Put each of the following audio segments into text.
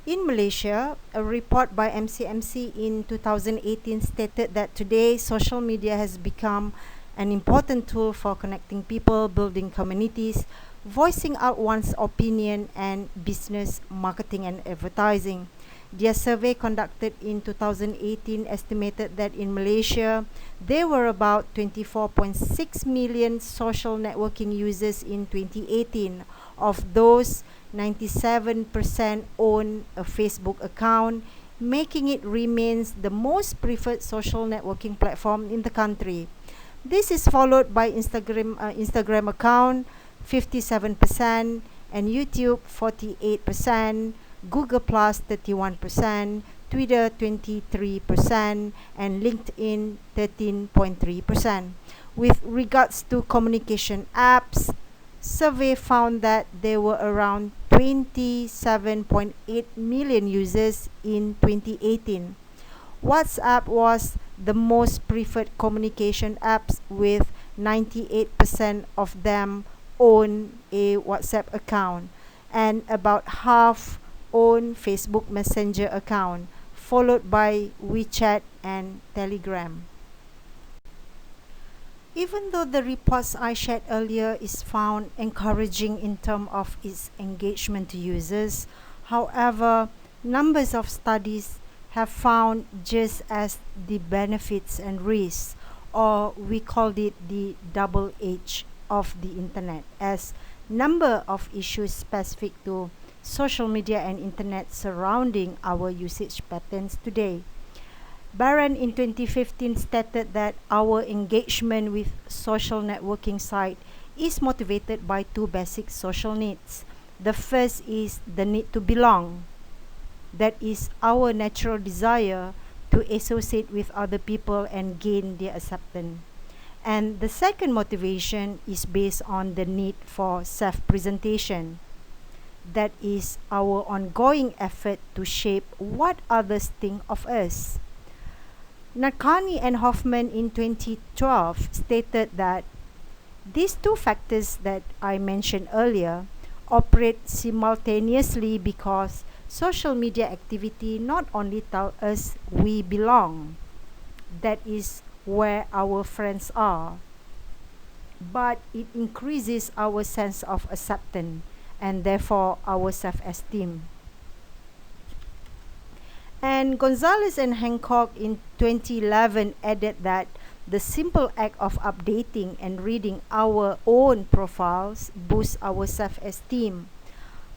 In Malaysia, a report by MCMC in 2018 stated that today social media has become an important tool for connecting people, building communities, voicing out one's opinion, and business marketing and advertising. Their survey conducted in 2018 estimated that in Malaysia, there were about 24.6 million social networking users in 2018. Of those, 97% own a Facebook account, making it remains the most preferred social networking platform in the country. This is followed by Instagram account 57% and YouTube 48%, Google Plus 31%, Twitter 23%, and LinkedIn 13.3%. With regards to communication apps, survey found that there were around 27.8 million users in 2018. WhatsApp was the most preferred communication apps with 98% of them own a WhatsApp account and about half own Facebook Messenger account, followed by WeChat and Telegram. Even though the reports I shared earlier is found encouraging in terms of its engagement to users, however, numbers of studies have found just as the benefits and risks, or we called it the double edge of the internet, as number of issues specific to social media and internet surrounding our usage patterns today. Barron in 2015 stated that our engagement with social networking site is motivated by two basic social needs. The first is the need to belong. That is our natural desire to associate with other people and gain their acceptance. And the second motivation is based on the need for self-presentation. That is our ongoing effort to shape what others think of us. Narkani and Hoffman in 2012 stated that these two factors that I mentioned earlier operate simultaneously because social media activity not only tell us we belong, that is where our friends are, but it increases our sense of acceptance and therefore our self-esteem. And Gonzalez and Hancock in 2011 added that the simple act of updating and reading our own profiles boosts our self-esteem.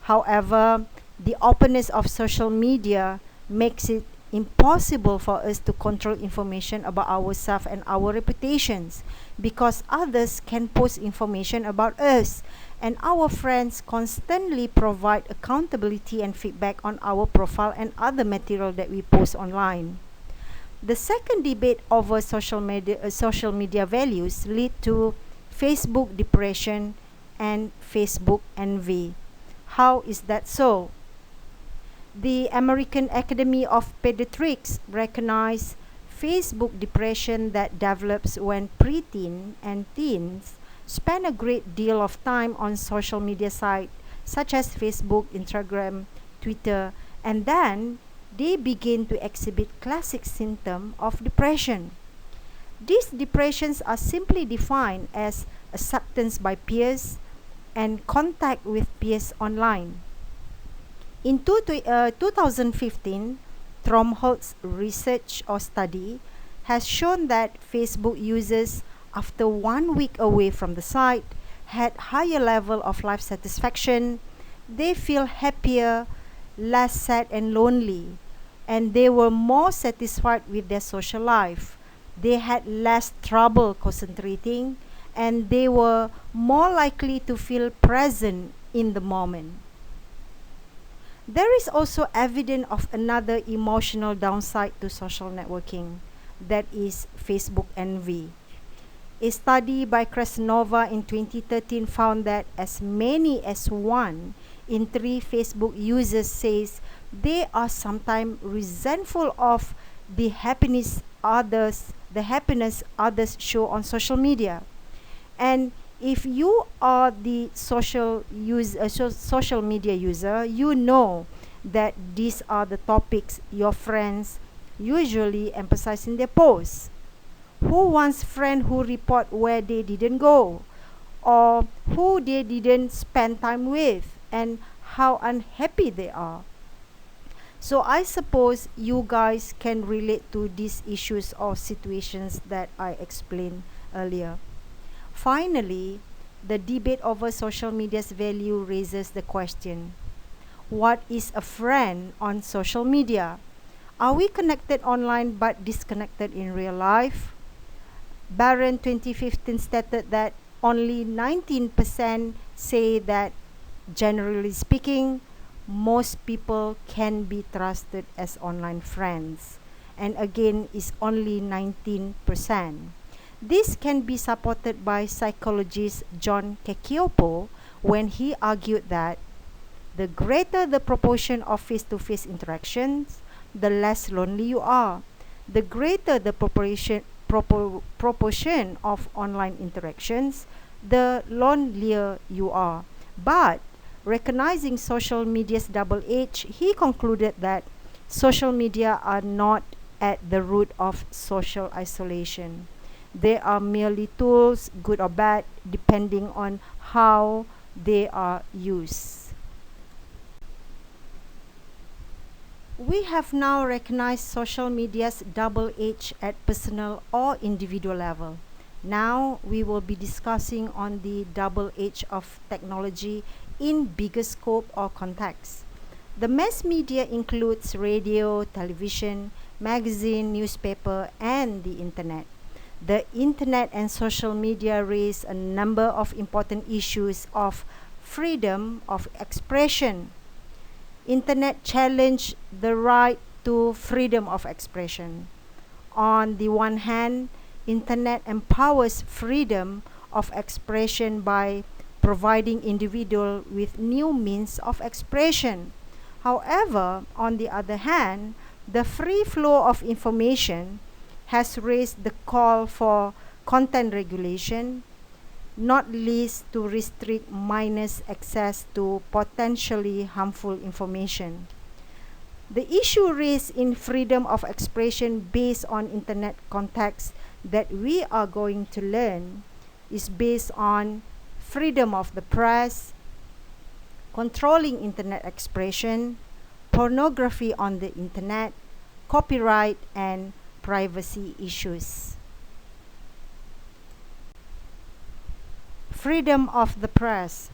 However, the openness of social media makes it impossible for us to control information about ourselves and our reputations because others can post information about us and our friends constantly provide accountability and feedback on our profile and other material that we post online. The second debate over social media values lead to Facebook depression and Facebook envy. How is that so? The American Academy of Pediatrics recognized Facebook depression that develops when preteen and teens spend a great deal of time on social media sites such as Facebook, Instagram, Twitter, and then they begin to exhibit classic symptoms of depression. These depressions are simply defined as acceptance by peers and contact with peers online. In 2015, Tromholt's research or study has shown that Facebook users, after 1 week away from the site, had higher level of life satisfaction. They feel happier, less sad and lonely, and they were more satisfied with their social life. They had less trouble concentrating, and they were more likely to feel present in the moment. There is also evidence of another emotional downside to social networking, that is Facebook envy. A study by Krasnova in 2013 found that as many as 1 in 3 Facebook users says they are sometimes resentful of the happiness others show on social media. And if you are the social media user, you know that these are the topics your friends usually emphasize in their posts. Who wants friends who report where they didn't go, or who they didn't spend time with, and how unhappy they are? So I suppose you guys can relate to these issues or situations that I explained earlier. Finally, the debate over social media's value raises the question: what is a friend on social media? Are we connected online but disconnected in real life? Barron 2015 stated that only 19% say that, generally speaking, most people can be trusted as online friends. And again, is only 19%. This can be supported by psychologist John Cacioppo when he argued that the greater the proportion of face-to-face interactions, the less lonely you are. The greater the proportion of online interactions, the lonelier you are. But recognizing social media's double edge, he concluded that social media are not at the root of social isolation. They are merely tools, good or bad, depending on how they are used. We have now recognized social media's double edge at personal or individual level. Now we will be discussing on the double edge of technology in bigger scope or context. The mass media includes radio, television, magazine, newspaper, and the internet. The internet and social media raise a number of important issues of freedom of expression. Internet challenge the right to freedom of expression. On the one hand, internet empowers freedom of expression by providing individual with new means of expression. However, on the other hand, the free flow of information has raised the call for content regulation, not least to restrict minors' access to potentially harmful information. The issue raised in freedom of expression based on internet context that we are going to learn is based on freedom of the press, controlling internet expression, pornography on the internet, copyright, and privacy issues. Freedom of the press.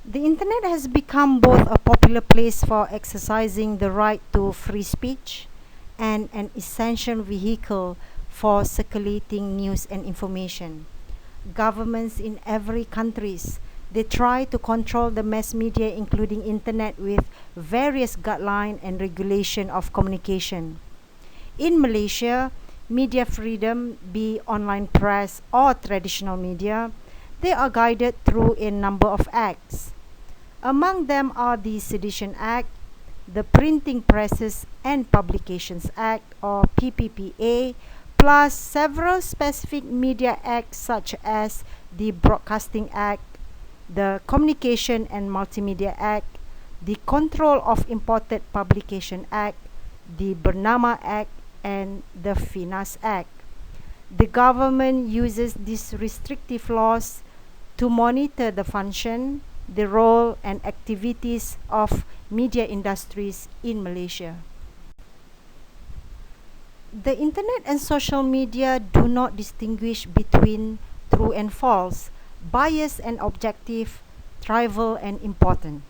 The internet has become both a popular place for exercising the right to free speech and an essential vehicle for circulating news and information. Governments in every countries, they try to control the mass media, including internet, with various guidelines and regulation of communication. In Malaysia, media freedom, be online press or traditional media, they are guided through a number of acts. Among them are the Sedition Act, the Printing Presses and Publications Act or PPPA, plus several specific media acts such as the Broadcasting Act, the Communication and Multimedia Act, the Control of Imported Publication Act, the Bernama Act, and the Finas Act. The government uses these restrictive laws to monitor the function, the role, and activities of media industries in Malaysia. The internet and social media do not distinguish between true and false, biased and objective, trivial and important.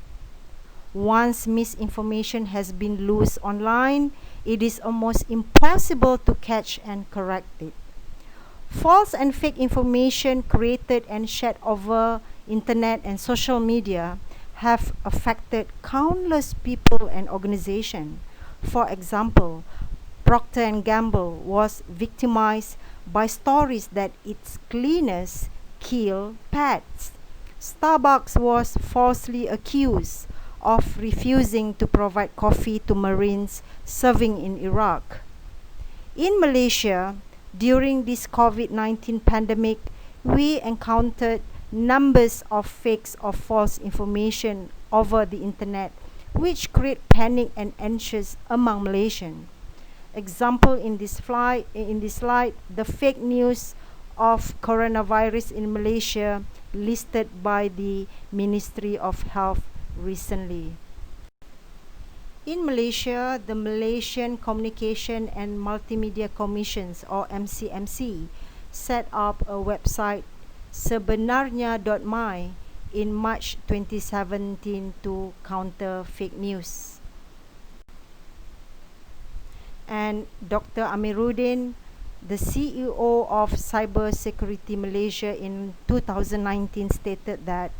Once misinformation has been loose online, it is almost impossible to catch and correct it. False and fake information created and shared over internet and social media have affected countless people and organizations. For example, Procter and Gamble was victimized by stories that its cleaners kill pets. Starbucks was falsely accused of refusing to provide coffee to Marines serving in Iraq. In Malaysia, during this COVID-19 pandemic, we encountered numbers of fakes of false information over the internet which create panic and anxious among Malaysians. Example in this slide, the fake news of coronavirus in Malaysia listed by the Ministry of Health recently. In Malaysia, the Malaysian Communication and Multimedia Commissions or MCMC set up a website sebenarnya.my in March 2017 to counter fake news. And Dr. Amiruddin, the CEO of Cyber Security Malaysia in 2019 stated that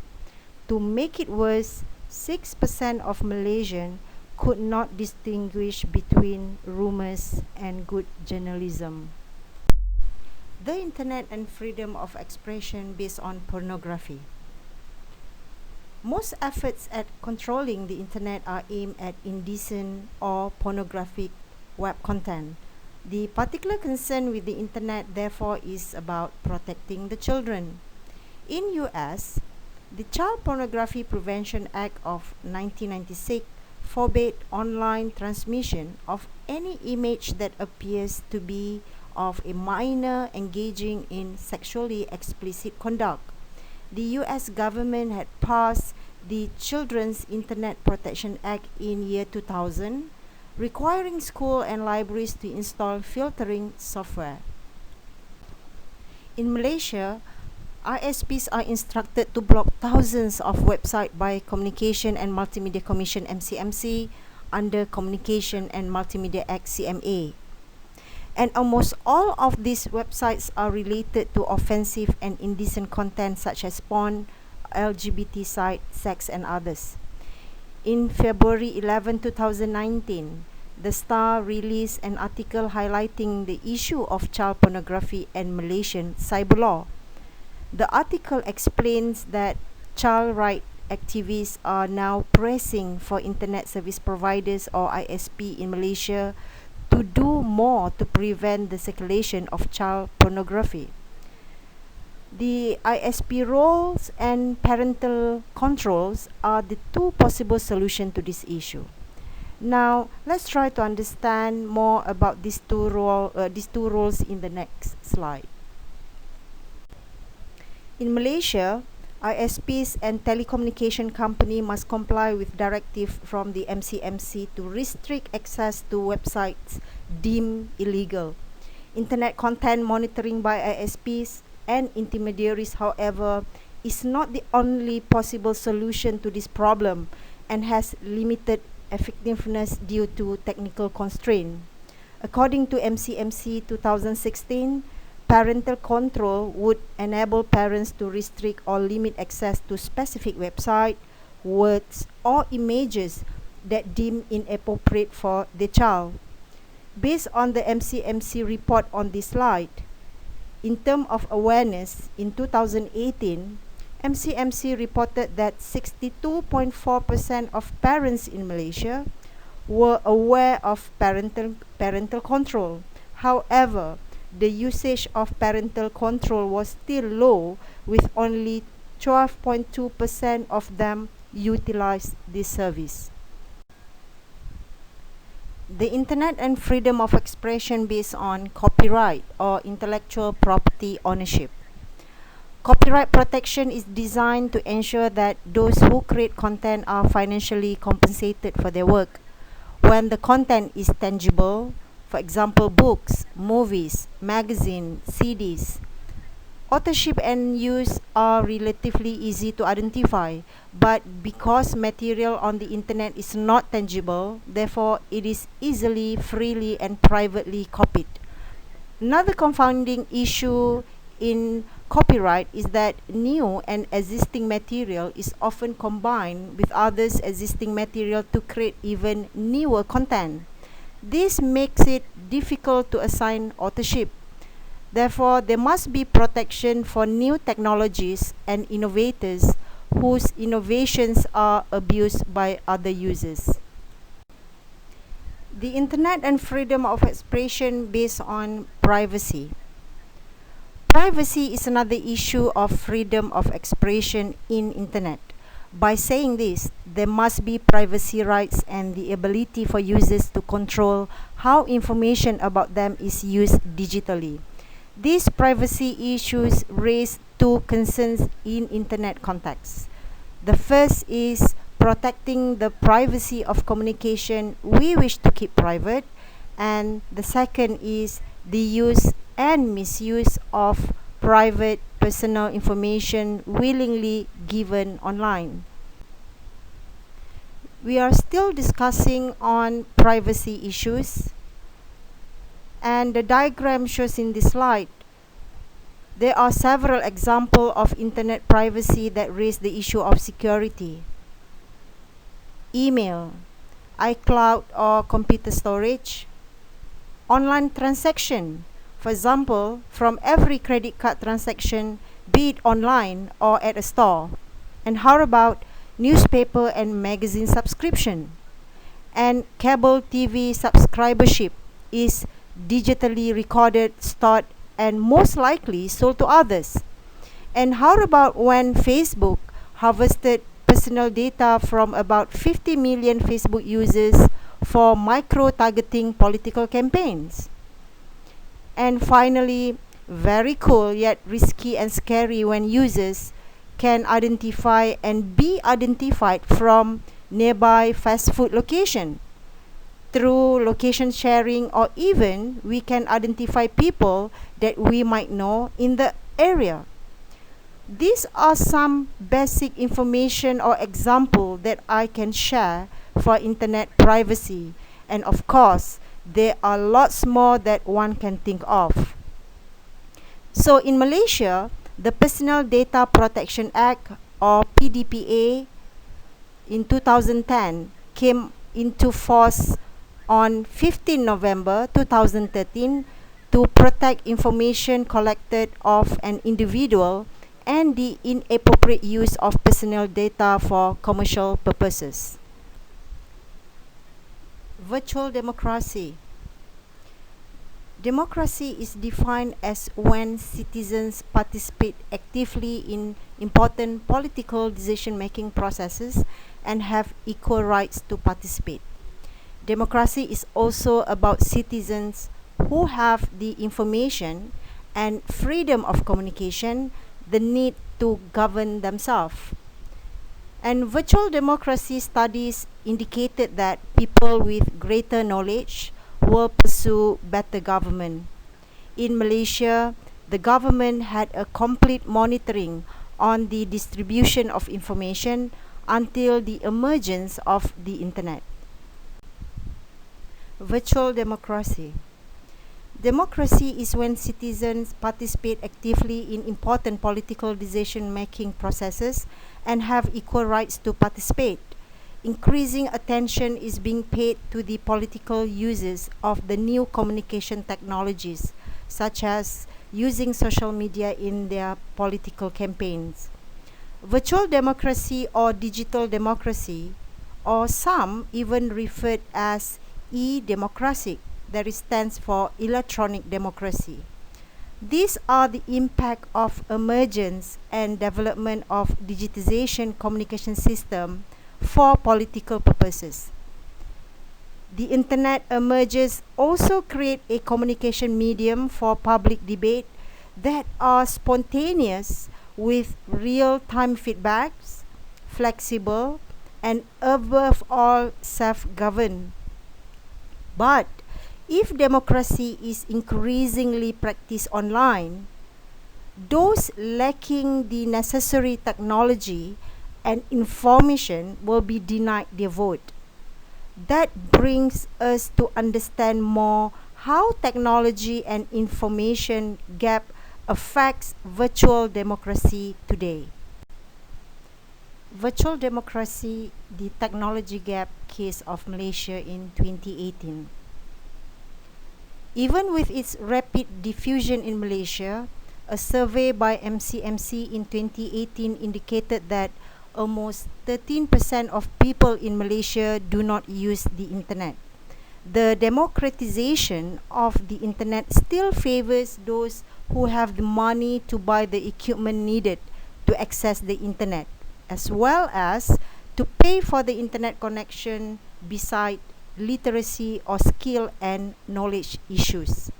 to make it worse, 6% of Malaysians could not distinguish between rumors and good journalism. The Internet and freedom of expression based on pornography. Most efforts at controlling the Internet are aimed at indecent or pornographic web content. The particular concern with the Internet, therefore, is about protecting the children. In US, the Child Pornography Prevention Act of 1996 forbade online transmission of any image that appears to be of a minor engaging in sexually explicit conduct. The US government had passed the Children's Internet Protection Act in year 2000, requiring schools and libraries to install filtering software. In Malaysia, ISPs are instructed to block thousands of websites by Communication and Multimedia Commission MCMC under Communication and Multimedia Act CMA. And almost all of these websites are related to offensive and indecent content such as porn, LGBT site, sex and others. In February 11, 2019, The Star released an article highlighting the issue of child pornography and Malaysian cyber law. The article explains that child rights activists are now pressing for internet service providers or ISP in Malaysia to do more to prevent the circulation of child pornography. The ISP roles and parental controls are the two possible solutions to this issue. Now, let's try to understand more about these two roles in the next slide. In Malaysia, ISPs and telecommunication company must comply with directive from the MCMC to restrict access to websites deemed illegal. Internet content monitoring by ISPs and intermediaries, however, is not the only possible solution to this problem and has limited effectiveness due to technical constraint. According to MCMC 2016, parental control would enable parents to restrict or limit access to specific websites, words, or images that deem inappropriate for the child. Based on the MCMC report on this slide, in terms of awareness, in 2018, MCMC reported that 62.4% of parents in Malaysia were aware of parental control. However, the usage of parental control was still low, with only 12.2% of them utilized this service. The Internet and freedom of expression based on copyright or intellectual property ownership. Copyright protection is designed to ensure that those who create content are financially compensated for their work. When the content is tangible, for example, books, movies, magazines, CDs, authorship and use are relatively easy to identify, but because material on the internet is not tangible, therefore it is easily, freely, and privately copied. Another confounding issue in copyright is that new and existing material is often combined with others' existing material to create even newer content. This makes it difficult to assign authorship. Therefore, there must be protection for new technologies and innovators whose innovations are abused by other users. The Internet and freedom of expression based on privacy. Privacy is another issue of freedom of expression in Internet. By saying this, there must be privacy rights and the ability for users to control how information about them is used digitally. These privacy issues raise two concerns in internet contexts. The first is protecting the privacy of communication we wish to keep private, and the second is the use and misuse of private personal information willingly given online. We are still discussing on privacy issues, and the diagram shows in this slide. There are several examples of internet privacy that raise the issue of security. Email, iCloud or computer storage, online transaction. For example, from every credit card transaction, be it online or at a store. And how about newspaper and magazine subscription? And cable TV subscribership is digitally recorded, stored, and most likely sold to others. And how about when Facebook harvested personal data from about 50 million Facebook users for micro-targeting political campaigns? And finally, very cool yet risky and scary when users can identify and be identified from nearby fast food location. Through location sharing, or even we can identify people that we might know in the area. These are some basic information or example that I can share for internet privacy, and of course there are lots more that one can think of. So in Malaysia, the Personal Data Protection Act, or PDPA, in 2010 came into force on 15 November 2013 to protect information collected of an individual and the inappropriate use of personal data for commercial purposes. Virtual democracy. Democracy is defined as when citizens participate actively in important political decision-making processes and have equal rights to participate. Democracy is also about citizens who have the information and freedom of communication, the need to govern themselves. And virtual democracy studies indicated that people with greater knowledge will pursue better government. In Malaysia, the government had a complete monitoring on the distribution of information until the emergence of the internet. Virtual democracy. Democracy is when citizens participate actively in important political decision-making processes and have equal rights to participate. Increasing attention is being paid to the political uses of the new communication technologies, such as using social media in their political campaigns. Virtual democracy or digital democracy, or some even referred as e-democracy, that stands for electronic democracy. These are the impact of emergence and development of digitization communication system for political purposes. The internet emerges also create a communication medium for public debate that are spontaneous with real-time feedbacks, flexible, and above all self-governed. But if democracy is increasingly practiced online, those lacking the necessary technology and information will be denied their vote. That brings us to understand more how technology and information gap affects virtual democracy today. Virtual democracy, the technology gap case of Malaysia in 2018. Even with its rapid diffusion in Malaysia, a survey by MCMC in 2018 indicated that almost 13% of people in Malaysia do not use the internet. The democratization of the internet still favors those who have the money to buy the equipment needed to access the internet. as well as to pay for the internet connection beside literacy or skill and knowledge issues.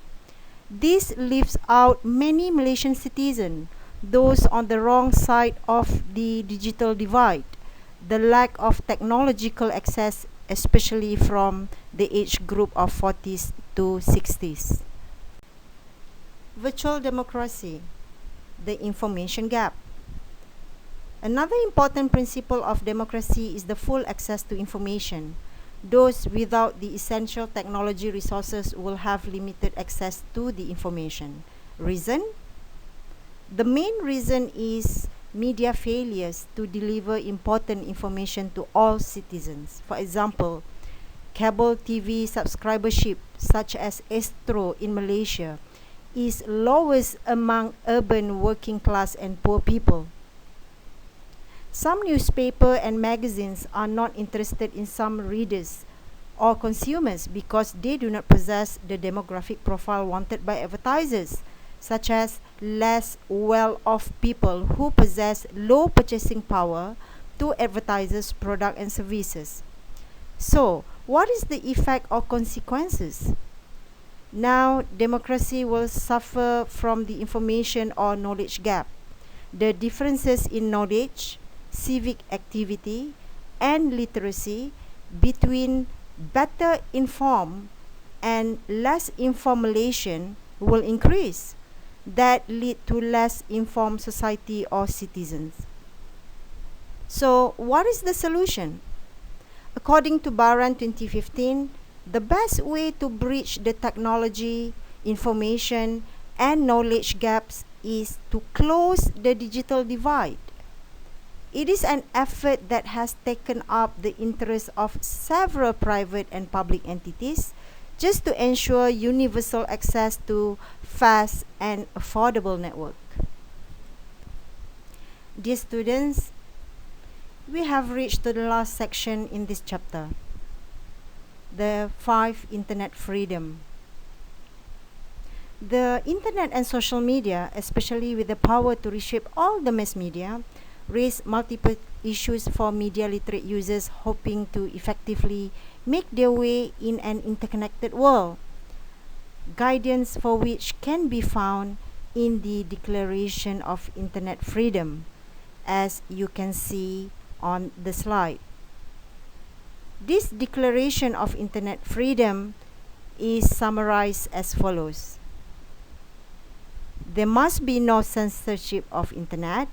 This leaves out many Malaysian citizens, those on the wrong side of the digital divide, the lack of technological access, especially from the age group of 40s to 60s. Virtual democracy, the information gap. Another important principle of democracy is the full access to information. Those without the essential technology resources will have limited access to the information. Reason? The main reason is media failures to deliver important information to all citizens. For example, cable TV subscribership, such as Astro in Malaysia, is lowest among urban working class and poor people. Some newspaper and magazines are not interested in some readers or consumers because they do not possess the demographic profile wanted by advertisers, such as less well-off people who possess low purchasing power to advertisers' products and services. So, what is the effect or consequences? Now, democracy will suffer from the information or knowledge gap. The differences in knowledge, civic activity, and literacy between better informed and less informed Malaysian will increase. That lead to less informed society or citizens. So, what is the solution? According to Baran 2015, the best way to bridge the technology, information, and knowledge gaps is to close the digital divide. It is an effort that has taken up the interest of several private and public entities just to ensure universal access to fast and affordable network. Dear students, we have reached to the last section in this chapter, the 5 internet freedom. The internet and social media, especially with the power to reshape all the mass media, raise multiple issues for media literate users hoping to effectively make their way in an interconnected world, guidance for which can be found in the Declaration of Internet Freedom, as you can see on the slide. This Declaration of Internet Freedom is summarized as follows. There must be no censorship of Internet.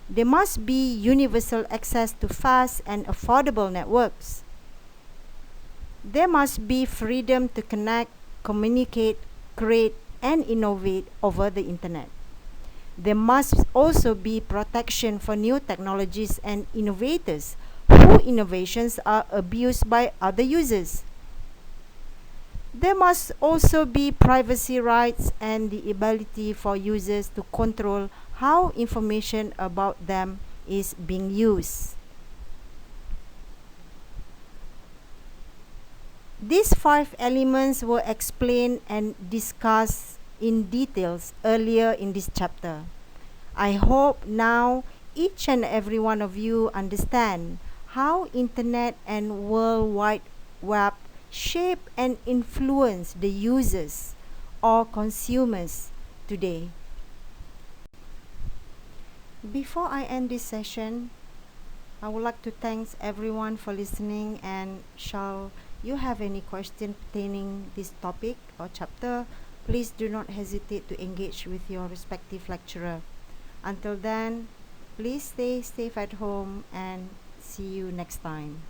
There must be universal access to fast and affordable networks. There must be freedom to connect, communicate, create, and innovate over the Internet. There must also be protection for new technologies and innovators whose innovations are abused by other users. There must also be privacy rights and the ability for users to control how information about them is being used. These 5 elements were explained and discussed in details earlier in this chapter. I hope now each and every one of you understand how Internet and World Wide Web shape and influence the users or consumers today. Before I end this session, I would like to thank everyone for listening, and shall you have any question pertaining this topic or chapter, please do not hesitate to engage with your respective lecturer. Until then, please stay safe at home and see you next time.